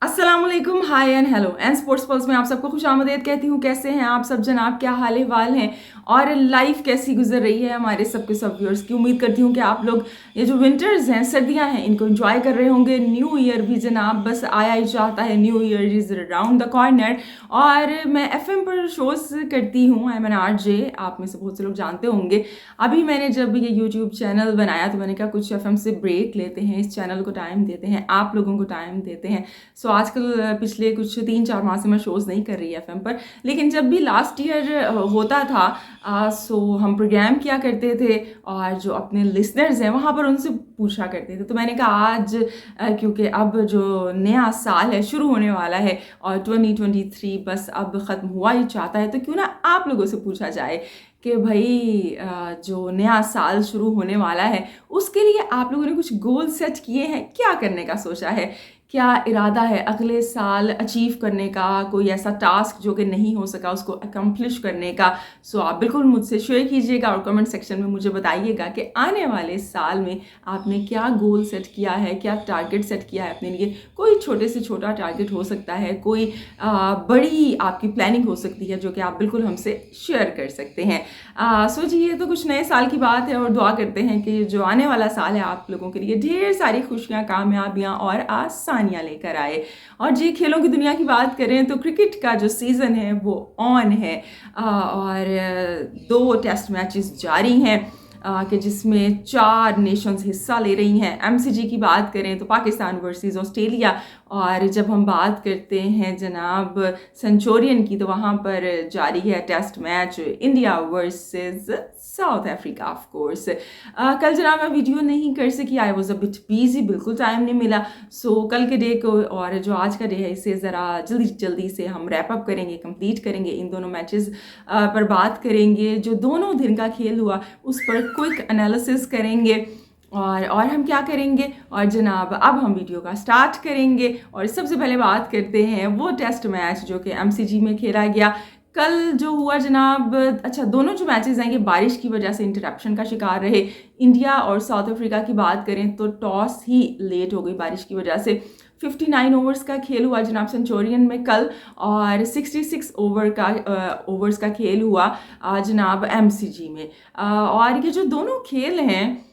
अस्सलाम वालेकुम, hi and hello and Sports Pulse में आप सबको खुशामदीद कहती हूँ। कैसे हैं आप सब जनाब, क्या हाल अहवाल हैं और लाइफ कैसी गुजर रही है हमारे सबके सब व्यूअर्स की। उम्मीद करती हूँ कि आप लोग ये जो विंटर्स हैं, सर्दियाँ हैं, इनको एंजॉय कर रहे होंगे। न्यू ईयर भी जनाब बस आया ही चाहता है, new year is around the corner. और मैं एफएम पर शोज करती हूँ, आई एम एन आरजे, आप में से बहुत से लोग जानते होंगे। अभी मैंने जब ये यूट्यूब चैनल बनाया तो मैंने कहा कुछ एफएम से ब्रेक लेते हैं, इस चैनल को टाइम देते हैं, आप लोगों को टाइम देते हैं। सो आजकल पिछले कुछ 3-4 माह से मैं शोज़ नहीं कर रही एफएम पर, लेकिन जब भी लास्ट ईयर होता था सो हम प्रोग्राम किया करते थे और जो अपने लिसनर्स हैं वहाँ पर उनसे पूछा करते थे। तो मैंने कहा आज क्योंकि अब जो नया साल है शुरू होने वाला है और 2023 बस अब ख़त्म हुआ ही चाहता है, तो क्यों ना आप लोगों से पूछा जाए कि भाई जो नया साल शुरू होने वाला है उसके लिए आप लोगों ने कुछ गोल सेट किए हैं, क्या करने का सोचा है, क्या इरादा है अगले साल अचीव करने का, कोई ऐसा टास्क जो कि नहीं हो सका उसको अकम्प्लिश करने का। सो आप बिल्कुल मुझसे शेयर कीजिएगा और कमेंट सेक्शन में मुझे बताइएगा कि आने वाले साल में आपने क्या गोल सेट किया है, क्या टारगेट सेट किया है अपने लिए। कोई छोटे से छोटा टारगेट हो सकता है, कोई बड़ी आपकी प्लानिंग हो सकती है जो कि आप बिल्कुल हमसे शेयर कर सकते हैं। सो जी, ये तो कुछ नए साल की बात है और दुआ करते हैं कि जो आने वाला साल है आप लोगों के लिए ढेर सारी खुशियाँ, कामयाबियाँ और आसानियाँ लेकर आए। और जी, खेलों की दुनिया की बात करें तो क्रिकेट का जो सीज़न है वो ऑन है और 2 टेस्ट मैचेस जारी हैं कि जिसमें 4 नेशंस हिस्सा ले रही हैं। एमसीजी की बात करें तो पाकिस्तान वर्सेस ऑस्ट्रेलिया, और जब हम बात करते हैं जनाब सेंचुरियन की तो वहाँ पर जारी है test match India versus South Africa of course. कल जनाब मैं वीडियो नहीं कर सकी, I was a bit busy, बिल्कुल टाइम नहीं मिला। सो कल के डे को और जो आज का डे है इसे ज़रा जल्दी जल्दी से हम रैप अप करेंगे, कंप्लीट करेंगे, इन दोनों मैचेस पर बात करेंगे। जो दोनों दिन का खेल हुआ उस पर क्विक एनालिसिस करेंगे और हम क्या करेंगे। और जनाब अब हम वीडियो का स्टार्ट करेंगे और सबसे पहले बात करते हैं वो टेस्ट मैच जो कि एमसीजी में खेला गया कल जो हुआ जनाब। अच्छा, दोनों जो मैचेस हैं ये बारिश की वजह से इंटरप्शन का शिकार रहे। इंडिया और साउथ अफ्रीका की बात करें तो टॉस ही लेट हो गई बारिश की वजह से। 59 ओवर्स का खेल हुआ जनाब सेंचुरियन में कल और 66 ओवर्स का खेल हुआ जनाब एमसीजी में। और ये जो दोनों खेल हैं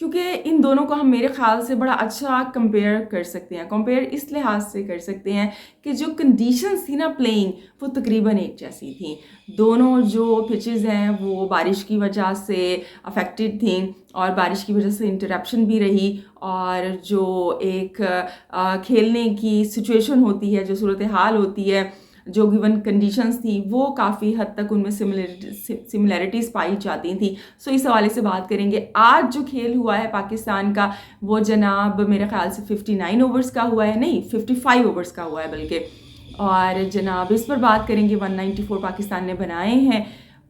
क्योंकि इन दोनों को हम मेरे ख्याल से बड़ा अच्छा कंपेयर कर सकते हैं। कंपेयर इस लिहाज से कर सकते हैं कि जो कंडीशंस थी ना प्लेइंग, वो तकरीबन एक जैसी थी। दोनों जो पिचेस हैं वो बारिश की वजह से अफेक्टेड थी और बारिश की वजह से इंटरप्शन भी रही। और जो एक खेलने की सिचुएशन होती है, जो सूरत हाल होती है, जो गिवन कंडीशंस थी वो काफ़ी हद तक उनमें सिमिलैरिटीज़ पाई जाती थी। सो इस हवाले से बात करेंगे। आज जो खेल हुआ है पाकिस्तान का वो जनाब मेरे ख्याल से 59 ओवर्स का हुआ है, नहीं 55 ओवर्स का हुआ है बल्कि। और जनाब इस पर बात करेंगे 194 पाकिस्तान ने बनाए हैं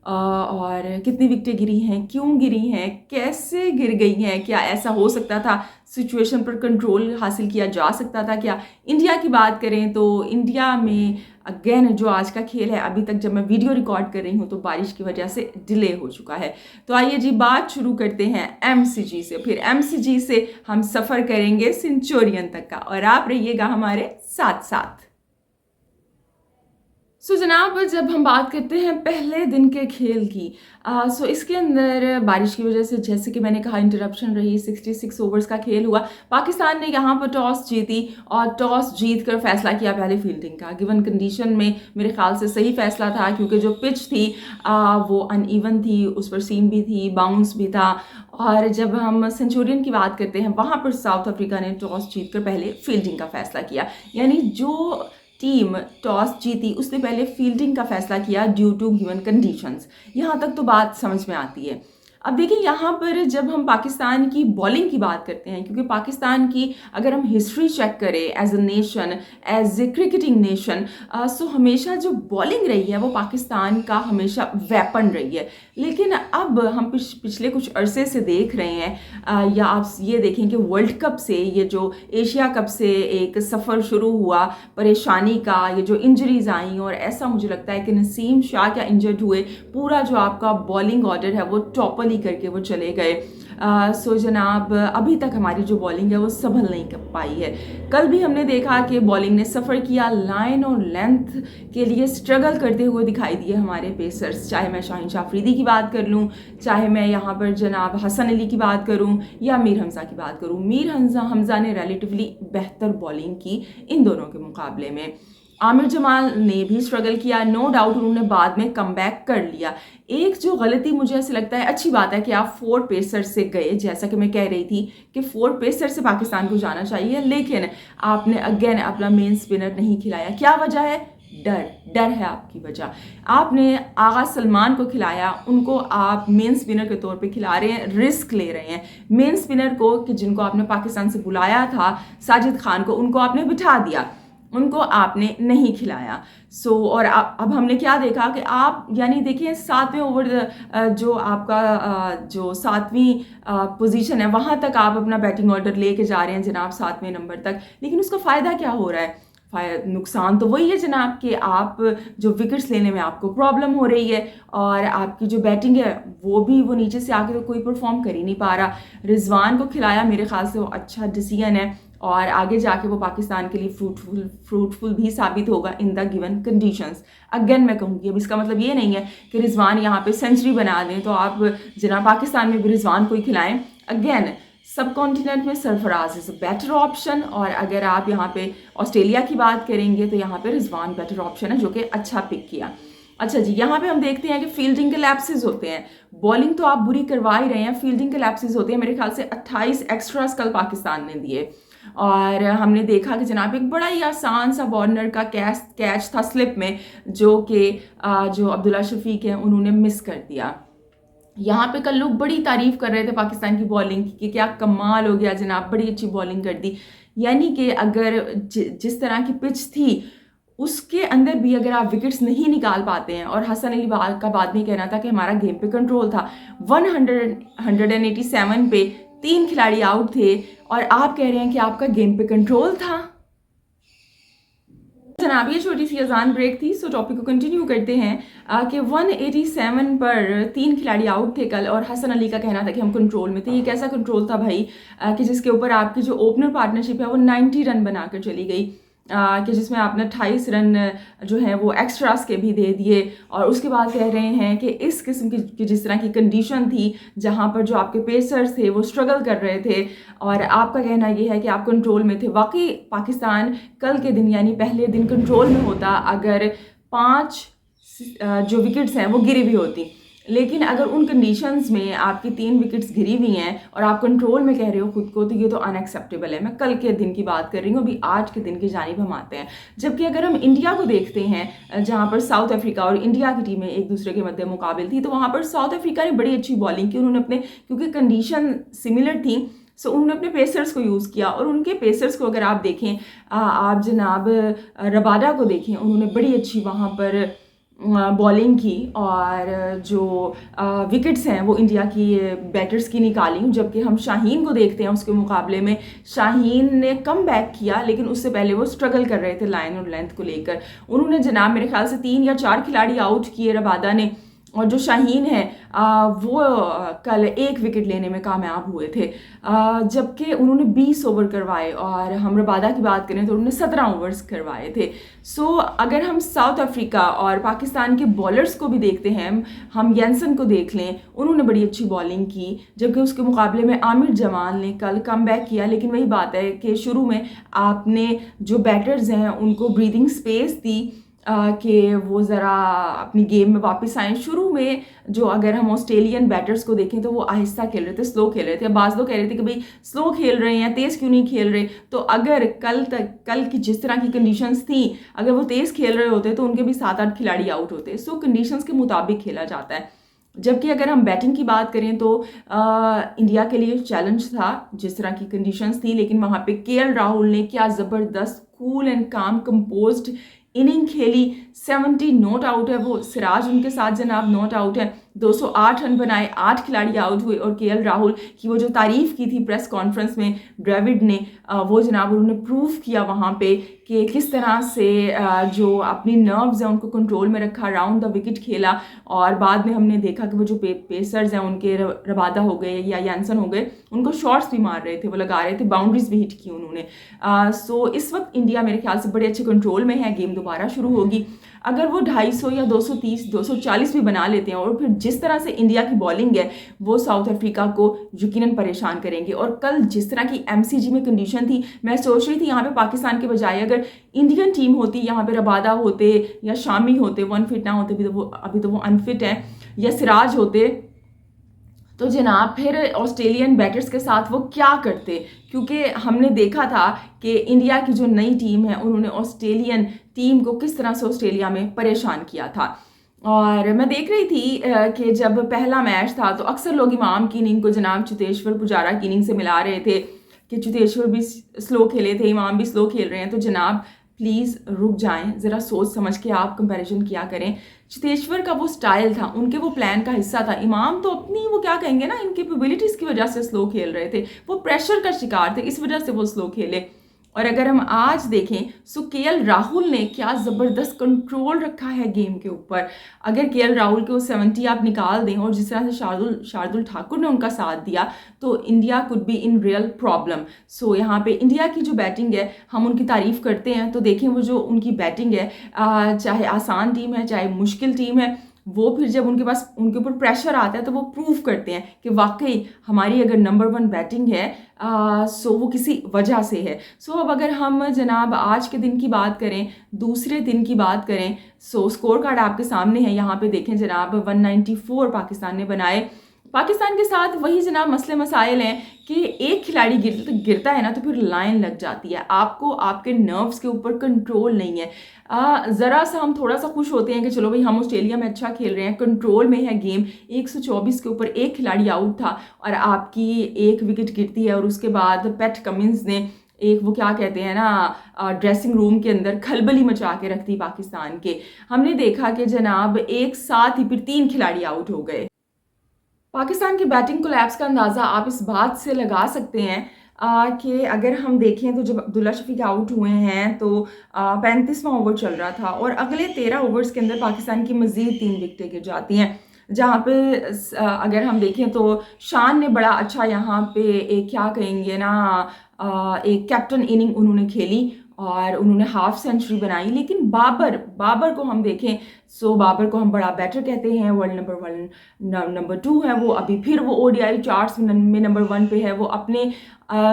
और कितनी विकेटें गिरी हैं, क्यों गिरी हैं, कैसे गिर गई हैं, क्या ऐसा हो सकता था, सिचुएशन पर कंट्रोल हासिल किया जा सकता था क्या। इंडिया की बात करें तो इंडिया में अगेन जो आज का खेल है, अभी तक जब मैं वीडियो रिकॉर्ड कर रही हूँ तो बारिश की वजह से डिले हो चुका है। तो आइए जी बात शुरू करते हैं एमसीजी से, फिर एमसीजी से हम सफ़र करेंगे सेंचुरियन तक का और आप रहिएगा हमारे साथ साथ। सो जनाब जब हम बात करते हैं पहले दिन के खेल की सो इसके अंदर बारिश की वजह से जैसे कि मैंने कहा इंटरप्शन रही। 66 ओवर्स का खेल हुआ। पाकिस्तान ने यहाँ पर टॉस जीती और टॉस जीत कर फैसला किया पहले फील्डिंग का। गिवन कंडीशन में मेरे ख्याल से सही फैसला था क्योंकि जो पिच थी वो अनइवन थी, उस पर सीम भी थी, बाउंस भी था। और जब हम सेंचुरियन की बात करते हैं वहाँ पर साउथ अफ्रीका ने टॉस जीत कर पहले फील्डिंग का फैसला किया, यानी जो टीम टॉस जीती उसने पहले फील्डिंग का फैसला किया ड्यू टू गिवन कंडीशंस। यहाँ तक तो बात समझ में आती है। अब देखिए यहाँ पर जब हम पाकिस्तान की बॉलिंग की बात करते हैं, क्योंकि पाकिस्तान की अगर हम हिस्ट्री चेक करें as a nation, as a cricketing nation, so हमेशा जो बॉलिंग रही है वो पाकिस्तान का हमेशा वेपन रही है। लेकिन अब हम पिछले कुछ अरसे से देख रहे हैं या आप ये देखें कि वर्ल्ड कप से, ये जो एशिया कप से एक सफ़र शुरू हुआ परेशानी का, ये जो इंजरीज आई और ऐसा मुझे लगता है कि नसीम शाह क्या इंजर्ड हुए, पूरा जो आपका बॉलिंग ऑर्डर है वो टॉपल करके वो चले गए। सो जनाब अभी तक हमारी जो बॉलिंग है वो संभल नहीं कर पाई है। कल भी हमने देखा कि बॉलिंग ने सफ़र किया, लाइन और लेंथ के लिए स्ट्रगल करते हुए दिखाई दिए हमारे पेसर्स, चाहे मैं शाहीन शाह अफरीदी की बात कर लूँ, चाहे मैं यहाँ पर जनाब हसन अली की बात करूँ या मीर हमज़ा की बात करूँ। मीर हमज़ा ने रिलेटिवली बेहतर बॉलिंग की इन दोनों के मुकाबले में। आमिर जमाल ने भी स्ट्रगल किया, नो डाउट उन्होंने बाद में कमबैक कर लिया। एक जो गलती मुझे ऐसे लगता है, अच्छी बात है कि आप 4 पेसर से गए, जैसा कि मैं कह रही थी कि 4 पेसर से पाकिस्तान को जाना चाहिए, लेकिन आपने अगेन अपना मेन स्पिनर नहीं खिलाया। क्या वजह है? डर है आपकी वजह। आपने आगा सलमान को खिलाया, उनको आप मेन स्पिनर के तौर पे खिला रहे हैं, रिस्क ले रहे हैं। मेन स्पिनर को कि जिनको आपने पाकिस्तान से बुलाया था, साजिद खान को, उनको आपने बिठा दिया, उनको आपने नहीं खिलाया। और अब हमने क्या देखा कि आप यानी देखिए 7वें ओवर जो आपका जो 7वीं पोजीशन है वहाँ तक आप अपना बैटिंग ऑर्डर लेके जा रहे हैं जनाब, 7वें नंबर तक, लेकिन उसका फ़ायदा क्या हो रहा है? नुकसान तो वही है जनाब कि आप जो विकेट्स लेने में आपको प्रॉब्लम हो रही है और आपकी जो बैटिंग है वो नीचे से आके तो कोई परफॉर्म कर ही नहीं पा रहा। रिजवान को खिलाया, मेरे ख्याल से वो अच्छा डिसीजन है और आगे जाके वो पाकिस्तान के लिए फ्रूटफुल भी साबित होगा in the given conditions. Again मैं कहूँगी, अब इसका मतलब ये नहीं है कि रिजवान यहाँ पे सेंचुरी बना दें तो आप जनाब पाकिस्तान में भी रिजवान को ही खिलाएं। अगेन सब कॉन्टिनेंट में सरफराज इज़ बेटर ऑप्शन, और अगर आप यहाँ पे ऑस्ट्रेलिया की बात करेंगे तो यहाँ पे रिजवान बेटर ऑप्शन है, जो कि अच्छा पिक किया। अच्छा जी, यहाँ पे हम देखते हैं कि फील्डिंग के लैप्सेस होते हैं। बॉलिंग तो आप बुरी करवा ही रहे हैं, फील्डिंग के लैप्सेस होते हैं। मेरे ख्याल से 28 एक्स्ट्रास कल पाकिस्तान ने दिए और हमने देखा कि जनाब एक बड़ा ही आसान सा वार्नर का कैच था स्लिप में, जो कि जो अब्दुल्ला शफीक हैं उन्होंने मिस कर दिया। यहाँ पे कल लोग बड़ी तारीफ कर रहे थे पाकिस्तान की बॉलिंग की कि क्या कमाल हो गया जनाब, बड़ी अच्छी बॉलिंग कर दी। यानी कि अगर जिस तरह की पिच थी उसके अंदर भी अगर आप विकेट्स नहीं निकाल पाते हैं, और हसन अली का बाद में कहना था कि हमारा गेम पे कंट्रोल था, 187 पे 3 खिलाड़ी आउट थे और आप कह रहे हैं कि आपका गेम पे कंट्रोल था। जनाब ये छोटी सी अजान ब्रेक थी, सो टॉपिक को कंटिन्यू करते हैं कि 187 पर 3 खिलाड़ी आउट थे कल और हसन अली का कहना था कि हम कंट्रोल में थे। ये कैसा कंट्रोल था भाई कि जिसके ऊपर आपकी जो ओपनर पार्टनरशिप है वो 90 रन बनाकर चली गई, कि जिसमें आपने 28 रन जो है वो एक्स्ट्रास के भी दे दिए, और उसके बाद कह रहे हैं कि इस किस्म की जिस तरह की कंडीशन थी जहां पर जो आपके पेसर्स थे वो स्ट्रगल कर रहे थे और आपका कहना ये है कि आप कंट्रोल में थे। वाकई पाकिस्तान कल के दिन यानी पहले दिन कंट्रोल में होता अगर 5 जो विकेट्स हैं वो गिरी भी होती, लेकिन अगर उन कंडीशंस में आपकी 3 विकेट्स गिरी हुई हैं और आप कंट्रोल में कह रहे हो खुद को, तो ये तो अनएक्सेप्टेबल है। मैं कल के दिन की बात कर रही हूँ, अभी आज के दिन की जानिब हम आते हैं। जबकि अगर हम इंडिया को देखते हैं जहाँ पर साउथ अफ्रीका और इंडिया की टीमें एक दूसरे के मध्य मुकाबिल थी, तो वहाँ पर साउथ अफ्रीका ने बड़ी अच्छी बॉलिंग की। उन्होंने अपने क्योंकि कंडीशन सिमिलर थी सो उन्होंने अपने पेसर्स को यूज़ किया, और उनके पेसर्स को अगर आप देखें, आप जनाब रबाडा को देखें, उन्होंने बड़ी अच्छी वहाँ पर बॉलिंग की और जो विकेट्स हैं वो इंडिया की बैटर्स की निकाली। जबकि हम शाहीन को देखते हैं, उसके मुकाबले में शाहीन ने कम बैक किया, लेकिन उससे पहले वो स्ट्रगल कर रहे थे लाइन और लेंथ को लेकर। उन्होंने जनाब मेरे ख्याल से 3 या 4 खिलाड़ी आउट किए रबादा ने, और जो शाहीन है वो कल 1 विकेट लेने में कामयाब हुए थे, जबकि उन्होंने 20 ओवर करवाए, और हम रबादा की बात करें तो उन्होंने 17 ओवर्स करवाए थे। सो अगर हम साउथ अफ्रीका और पाकिस्तान के बॉलर्स को भी देखते हैं, हम यंसन को देख लें, उन्होंने बड़ी अच्छी बॉलिंग की, जबकि उसके मुकाबले में आमिर जमाल ने कल कम बैक किया। लेकिन वही बात है कि शुरू में आपने जो बैटर्स हैं उनको ब्रीदिंग स्पेस दी कि वो ज़रा अपनी गेम में वापस आएँ। शुरू में जो अगर हम ऑस्ट्रेलियन बैटर्स को देखें तो वो आहिस्ता खेल रहे थे, स्लो खेल रहे थे। बाज़ लोग कह रहे थे कि भाई स्लो खेल रहे हैं, तेज़ क्यों नहीं खेल रहे। तो अगर कल की जिस तरह की कंडीशंस थी, अगर वो तेज़ खेल रहे होते तो उनके भी 7-8 खिलाड़ी आउट होते। सो कंडीशंस के मुताबिक खेला जाता है। जबकि अगर हम बैटिंग की बात करें तो इंडिया के लिए चैलेंज था जिस तरह की कंडीशंस थी, लेकिन वहाँ पे केएल राहुल ने क्या ज़बरदस्त कूल एंड काम कंपोज्ड इनिंग खेली। 70 नॉट आउट है वो, सिराज उनके साथ जनाब नॉट आउट है। 208 रन बनाए, 8 खिलाड़ी आउट हुए और केएल राहुल की वो जो तारीफ की थी प्रेस कॉन्फ्रेंस में द्रविड़ ने, वो जनाब उन्होंने प्रूव किया वहाँ पे कि किस तरह से जो अपनी नर्व्स हैं उनको कंट्रोल में रखा, राउंड द विकेट खेला। और बाद में हमने देखा कि वो जो पेसर्स हैं उनके रबादा हो गए या यानसन हो गए, उनको शॉट्स भी मार रहे थे, वो लगा रहे थे, बाउंड्रीज भी हिट की उन्होंने। सो इस वक्त इंडिया मेरे ख्याल से बड़े अच्छे कंट्रोल में है, गेम दोबारा शुरू होगी। अगर वो 250 या 230 240 भी बना लेते हैं और फिर जिस तरह से इंडिया की बॉलिंग है वो साउथ अफ्रीका को यकीनन परेशान करेंगे। और कल जिस तरह की एमसीजी में कंडीशन थी, मैं सोच रही थी यहाँ पे पाकिस्तान के बजाय अगर इंडियन टीम होती, यहाँ पे रबादा होते या शामी होते, वो अनफिट ना होते, अभी तो वो अनफिट हैं, या सिराज होते, तो जनाब फिर ऑस्ट्रेलियन बैटर्स के साथ वो क्या करते। क्योंकि हमने देखा था कि इंडिया की जो नई टीम है उन्होंने ऑस्ट्रेलियन टीम को किस तरह से ऑस्ट्रेलिया में परेशान किया था। और मैं देख रही थी कि जब पहला मैच था तो अक्सर लोग इमाम की इनिंग को जनाब चेतेश्वर पुजारा की इनिंग से मिला रहे थे कि चेतेश्वर भी स्लो खेले थे, इमाम भी स्लो खेल रहे हैं। तो जनाब प्लीज़ रुक जाएं, ज़रा सोच समझ के आप कंपैरिजन किया करें। चेतेश्वर का वो स्टाइल था, उनके वो प्लान का हिस्सा था। इमाम तो अपनी वो क्या कहेंगे ना, इनकेपेबिलिटीज़ की वजह से स्लो खेल रहे थे, वो प्रेशर का शिकार थे, इस वजह से वो स्लो खेले। और अगर हम आज देखें सो केएल राहुल ने क्या ज़बरदस्त कंट्रोल रखा है गेम के ऊपर। अगर केएल राहुल के वो 70 आप निकाल दें और जिस तरह से शार्दुल ठाकुर ने उनका साथ दिया तो India could be in real problem. So यहाँ पे इंडिया की जो बैटिंग है हम उनकी तारीफ़ करते हैं, तो देखें वो जो उनकी बैटिंग है, चाहे आसान टीम है चाहे मुश्किल टीम है, वो फिर जब उनके ऊपर प्रेशर आता है तो वो प्रूव करते हैं कि वाकई हमारी अगर नंबर 1 बैटिंग है सो वो किसी वजह से है। सो अब अगर हम जनाब आज के दिन की बात करें, दूसरे दिन की बात करें, सो स्कोर कार्ड आपके सामने है, यहाँ पे देखें जनाब 194 पाकिस्तान ने बनाए। पाकिस्तान के साथ वही जनाब मसले मसाइल हैं कि एक खिलाड़ी गिरता है ना तो फिर लाइन लग जाती है, आपको आपके नर्व्स के ऊपर कंट्रोल नहीं है। ज़रा सा हम थोड़ा सा खुश होते हैं कि चलो भाई हम ऑस्ट्रेलिया में अच्छा खेल रहे हैं, कंट्रोल में है गेम, 124 के ऊपर एक खिलाड़ी आउट था और आपकी एक विकेट गिरती है और उसके बाद पैट कमिंस ने एक वो क्या कहते हैं ना ड्रेसिंग रूम के अंदर खलबली मचा के रख दी पाकिस्तान के। हमने देखा कि जनाब एक साथ ही फिर 3 खिलाड़ी आउट हो गए। पाकिस्तान की बैटिंग कोलैप्स का अंदाज़ा आप इस बात से लगा सकते हैं कि अगर हम देखें तो जब अब्दुल्ला शफीक आउट हुए हैं तो 35वां ओवर चल रहा था और अगले 13 ओवर्स के अंदर पाकिस्तान की मज़ीद 3 विकेटें गिर जाती हैं। जहाँ पे अगर हम देखें तो शान ने बड़ा अच्छा यहाँ पे एक क्या कहेंगे ना एक कैप्टन इनिंग उन्होंने खेली और उन्होंने हाफ सेंचुरी बनाई। लेकिन बाबर को हम देखें सो बाबर को हम बड़ा बैटर कहते हैं, वर्ल्ड नंबर 2 है वो, अभी फिर वो ओडीआई चार्ट्स में नंबर 1 पे है। वो अपने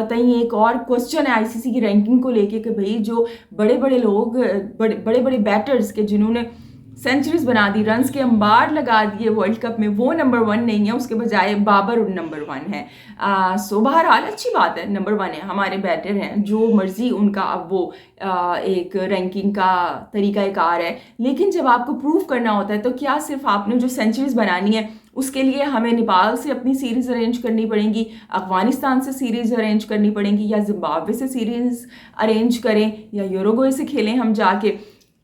तई एक और क्वेश्चन है आईसीसी की रैंकिंग को लेके कि भाई जो बड़े बड़े लोग बड़े बैटर्स के जिन्होंने सेंचुरीज बना दी, रन्स के अंबार लगा दिए वर्ल्ड कप में, वो नंबर 1 नहीं है, उसके बजाय बाबर नंबर 1 है। सो बहरहाल अच्छी बात है, नंबर 1 है, हमारे बैटर हैं, जो मर्जी उनका अब वो एक रैंकिंग का तरीक़ाकार है। लेकिन जब आपको प्रूव करना होता है तो क्या सिर्फ आपने जो सेंचुरीज बनानी है उसके लिए हमें नेपाल से अपनी सीरीज़ अरेंज करनी पड़ेगी, अफगानिस्तान से सीरीज़ अरेंज करनी पड़ेगी, या जिम्बाब्वे से सीरीज़ अरेंज करें, या यूरुग्वे से खेलें हम जाके,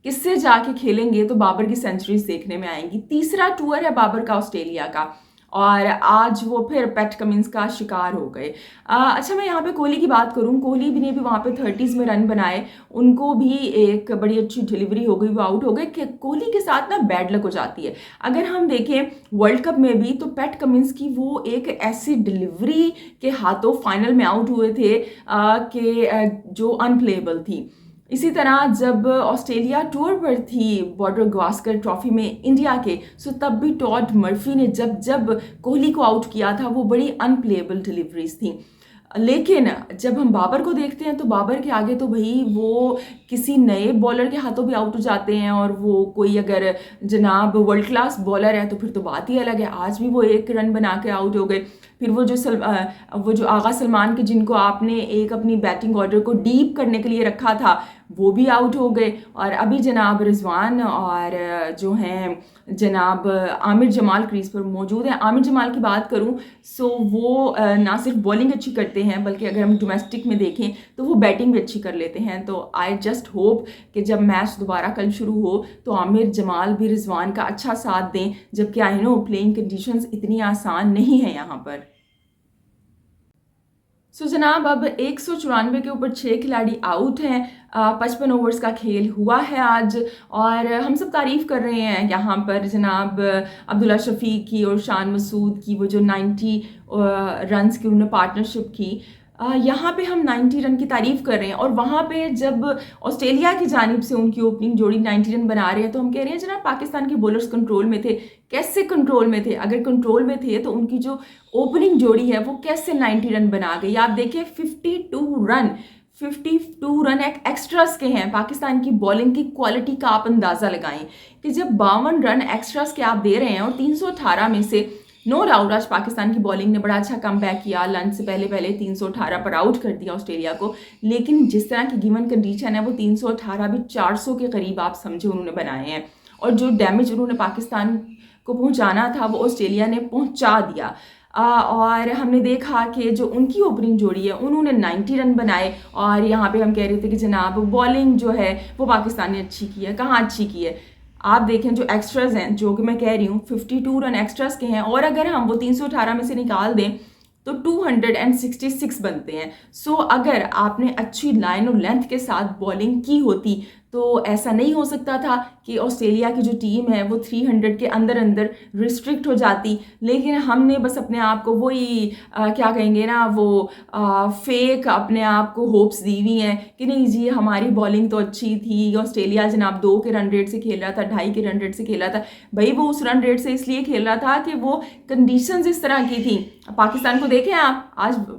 किससे जाके खेलेंगे तो बाबर की सेंचुरीज देखने में आएंगी। तीसरा टूर है बाबर का ऑस्ट्रेलिया का और आज वो फिर पैट कमिंस का शिकार हो गए। अच्छा मैं यहाँ पे कोहली की बात करूँ, कोहली भी ने भी वहाँ पे 30s में रन बनाए, उनको भी एक बड़ी अच्छी डिलीवरी हो गई, वो आउट हो गए। कि कोहली के साथ ना बैड लक हो जाती है। अगर हम देखें वर्ल्ड कप में भी तो पैट कमिंस की वो एक ऐसी डिलीवरी के हाथों फाइनल में आउट हुए थे कि जो अनप्लेएबल थी। इसी तरह जब ऑस्ट्रेलिया टूर पर थी बॉर्डर गावस्कर ट्रॉफी में इंडिया के, सो तब भी टॉड मर्फी ने जब कोहली को आउट किया था वो बड़ी अनप्लेएबल डिलीवरीज थी। लेकिन जब हम बाबर को देखते हैं तो बाबर के आगे तो भाई वो किसी नए बॉलर के हाथों भी आउट हो जाते हैं, और वो कोई अगर जनाब वर्ल्ड क्लास बॉलर है तो फिर तो बात ही अलग है। आज भी वो 1 रन बना के आउट हो गए। फिर वो जो आगा सलमान के जिनको आपने एक अपनी बैटिंग ऑर्डर को डीप करने के लिए रखा था वो भी आउट हो गए। और अभी जनाब रिजवान और जो हैं जनाब आमिर जमाल क्रीज पर मौजूद हैं। आमिर जमाल की बात करूं सो वो ना सिर्फ बॉलिंग अच्छी करते हैं बल्कि अगर हम डोमेस्टिक में देखें तो वो बैटिंग भी अच्छी कर लेते हैं। तो आई जस्ट जस्ट होप कि जब मैच दोबारा कल शुरू हो तो आमिर, जमाल भी रिजवान का अच्छा साथ दें, जबकि आई नो प्लेइंग कंडीशंस इतनी आसान नहीं है यहाँ पर। जनाब अब 194 के ऊपर 6 खिलाड़ी आउट हैं। 55 ओवर्स का खेल हुआ है आज, और हम सब तारीफ़ कर रहे हैं यहाँ पर जनाब अब्दुल्ला शफीक की और शान मसूद की, वो जो 90 रन्स की उन्होंने पार्टनरशिप की। यहाँ पे हम 90 रन की तारीफ़ कर रहे हैं, और वहाँ पे जब ऑस्ट्रेलिया की जानिब से उनकी ओपनिंग जोड़ी 90 रन बना रहे हैं तो हम कह रहे हैं जनाब पाकिस्तान के बॉलर्स कंट्रोल में थे। कैसे कंट्रोल में थे? अगर कंट्रोल में थे तो उनकी जो ओपनिंग जोड़ी है वो कैसे 90 रन बना गई? आप देखिए 52 रन एक एक्स्ट्रास के हैं। पाकिस्तान की बॉलिंग की क्वालिटी का आप अंदाज़ा लगाएं कि जब 52 रन एक्स्ट्रास के आप दे रहे हैं, और 318 में से नो डाउट आज पाकिस्तान की बॉलिंग ने बड़ा अच्छा कमबैक किया। लंच से पहले 318 पर आउट कर दिया ऑस्ट्रेलिया को, लेकिन जिस तरह की गिवन कंडीशन है वो 318 भी 400 के करीब आप समझे उन्होंने बनाए हैं, और जो डैमेज उन्होंने पाकिस्तान को पहुंचाना था वो ऑस्ट्रेलिया ने पहुंचा दिया। और हमने देखा कि जो उनकी ओपनिंग जोड़ी है उन्होंने 90 रन बनाए, और यहाँ पे हम कह रहे थे कि जनाब बॉलिंग जो है वो पाकिस्तान ने अच्छी की है। कहाँ अच्छी की है? आप देखें जो एक्स्ट्राज हैं, जो कि मैं कह रही हूँ 52 रन एक्स्ट्राज के हैं, और अगर हम वो 318 में से निकाल दें तो 266 बनते हैं। अगर आपने अच्छी लाइन और लेंथ के साथ बॉलिंग की होती तो ऐसा नहीं हो सकता था कि ऑस्ट्रेलिया की जो टीम है वो 300 के अंदर रिस्ट्रिक्ट हो जाती। लेकिन हमने बस अपने आप को वही क्या कहेंगे ना, वो फेक अपने आप को होप्स दी हुई हैं कि नहीं जी हमारी बॉलिंग तो अच्छी थी। ऑस्ट्रेलिया जनाब 2 के रन रेट से खेल रहा था, 2.5 के रन रेट से खेल रहा था। भाई वो उस रन रेट से इसलिए खेल रहा था कि वो कंडीशंस इस तरह की थी। पाकिस्तान को देखें आप,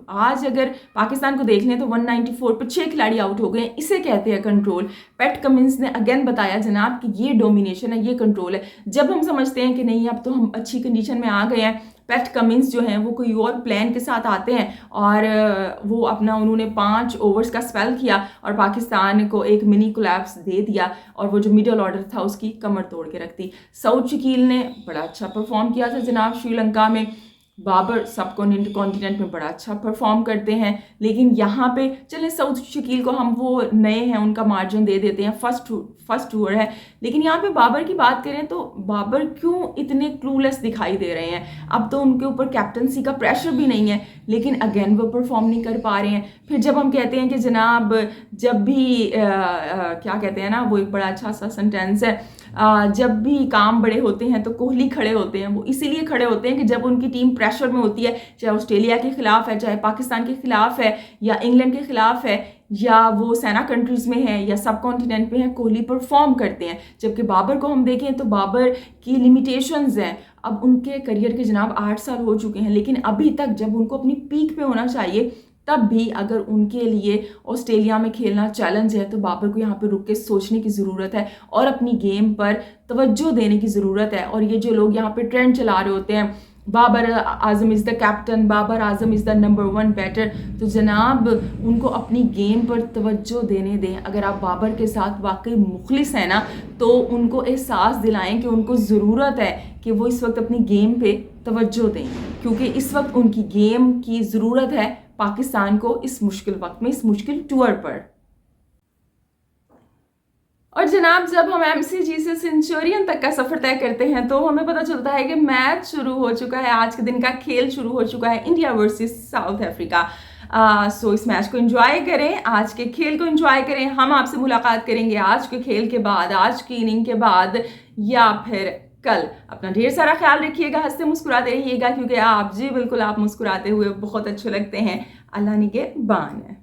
आज अगर पाकिस्तान को देख लें तो 194 पर 6 खिलाड़ी आउट हो गए हैं। इसे कहते हैं कंट्रोल। पैट कमिंस ने अगेन बताया जनाब कि ये डोमिनेशन है, ये कंट्रोल है। जब हम समझते हैं कि नहीं अब तो हम अच्छी कंडीशन में आ गए हैं, पैट कमिंस जो हैं वो कोई और प्लान के साथ आते हैं, और वो अपना उन्होंने 5 ओवर्स का स्पेल किया और पाकिस्तान को एक मिनी कोलैप्स दे दिया, और वो जो मिडल ऑर्डर था उसकी कमर तोड़ के रख दी। सऊद शकील ने बड़ा अच्छा परफॉर्म किया था जनाब श्रीलंका में। बाबर सब कॉन्टिनेंट में बड़ा अच्छा परफॉर्म करते हैं, लेकिन यहाँ पे चले सऊद शकील को हम वो नए हैं उनका मार्जिन दे देते हैं, फर्स्ट टूर है। लेकिन यहाँ पे बाबर की बात करें तो बाबर क्यों इतने क्लूलेस दिखाई दे रहे हैं? अब तो उनके ऊपर कैप्टनसी का प्रेशर भी नहीं है, लेकिन अगेन वो परफॉर्म नहीं कर पा रहे हैं। फिर जब हम कहते हैं कि जनाब जब भी क्या कहते हैं ना, वो एक बड़ा अच्छा सा सेंटेंस है, जब भी काम बड़े होते हैं तो कोहली खड़े होते हैं। वो इसीलिए खड़े होते हैं कि जब उनकी टीम प्रेशर में होती है, चाहे ऑस्ट्रेलिया के खिलाफ है, चाहे पाकिस्तान के खिलाफ है, या इंग्लैंड के खिलाफ है, या वो सेना कंट्रीज में है, या सब कॉन्टिनेंट में है, कोहली परफॉर्म करते हैं। जबकि बाबर को हम देखें तो बाबर की लिमिटेशंस हैं। अब उनके करियर के जनाब 8 साल हो चुके हैं, लेकिन अभी तक जब उनको अपनी पीक पे होना चाहिए तब भी अगर उनके लिए ऑस्ट्रेलिया में खेलना चैलेंज है तो बाबर को यहाँ पे रुक के सोचने की ज़रूरत है और अपनी गेम पर तवज्जो देने की ज़रूरत है। और ये जो लोग यहाँ पे ट्रेंड चला रहे होते हैं, Babar Azam is the captain, Babar Azam is the number 1 batter, तो जनाब उनको अपनी गेम पर तवज्जो देने दें। अगर आप बाबर के साथ वाकई मुखलिस हैं ना तो उनको एहसास दिलाएं कि उनको ज़रूरत है कि वो इस वक्त अपनी गेम पे तवज्जो दें, क्योंकि इस वक्त उनकी गेम की ज़रूरत है पाकिस्तान को इस मुश्किल वक्त में, इस मुश्किल टूर पर। और जनाब जब हम MCG से सेंचुरियन तक का सफ़र तय करते हैं तो हमें पता चलता है कि मैच शुरू हो चुका है, आज के दिन का खेल शुरू हो चुका है, इंडिया वर्सेस साउथ अफ्रीका। सो इस मैच को एंजॉय करें, आज के खेल को एंजॉय करें। हम आपसे मुलाकात करेंगे आज के खेल के बाद, आज की इनिंग के बाद, या फिर कल। अपना ढेर सारा ख्याल रखिएगा, हंसते मुस्कुराते रहिएगा, क्योंकि आप जी बिल्कुल आप मुस्कुराते हुए बहुत अच्छे लगते हैं। अल्लाह निगहबान है।